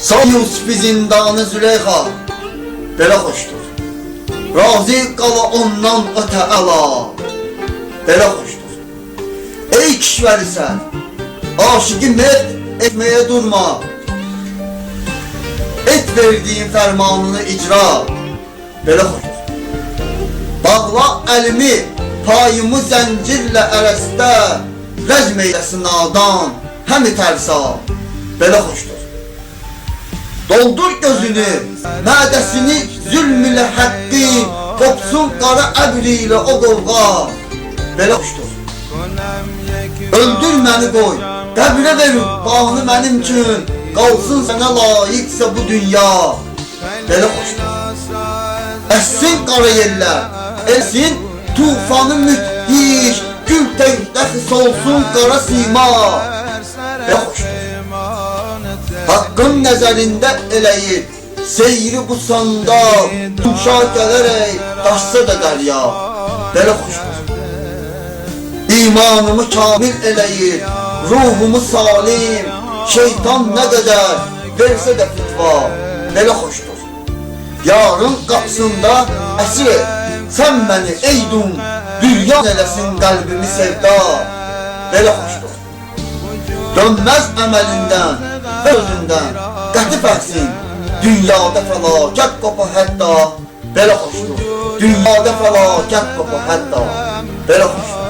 Sal Yusufi zindanı Züleyxa, belə xoşdur. Razı qala ondan ötə əla, belə xoşdur. Ey kişvəri sən, aşıqı məhv etməyə durma. Et verdiğin fermanını icra, belə xoşdur. Bağla əlimi, payımı zəncirlə ərəstə, rəcm eyləsin nadan, həmi tərsa, belə xoşdur. Doldur gözünü, mədəsini zülm ilə həqqi, qopsun qara əbri ilə o qovğa, belə xoşdur. Öldür məni qoy, qəbrə verin bağını mənim üçün, qalsın sənə layiqsə bu dünya, belə xoşdur. Əssin qara yerlər, elsin tufanı müthiş, gül təkdə solsun qara sima, belə xoşdur. Hakkın nəzərində eləyir, seyri bu sanda, tuşa gələrək daşsa da dərya, belə xoşdur. İmanımı kamil eləyir, ruhumu salim, şeytan nə qədər versə də fitva, belə xoşdur. Yarın qapısında əsir et, sən məni eydun, dünyan eləsin qəlbimi sevda, belə xoşdur. Dönməz əməlindən, özündən, qəti fəhsin, dünyada fəlakət qopa hətta, belə xoşdur. Dünyada fəlakət qopa hətta, belə xoşdur.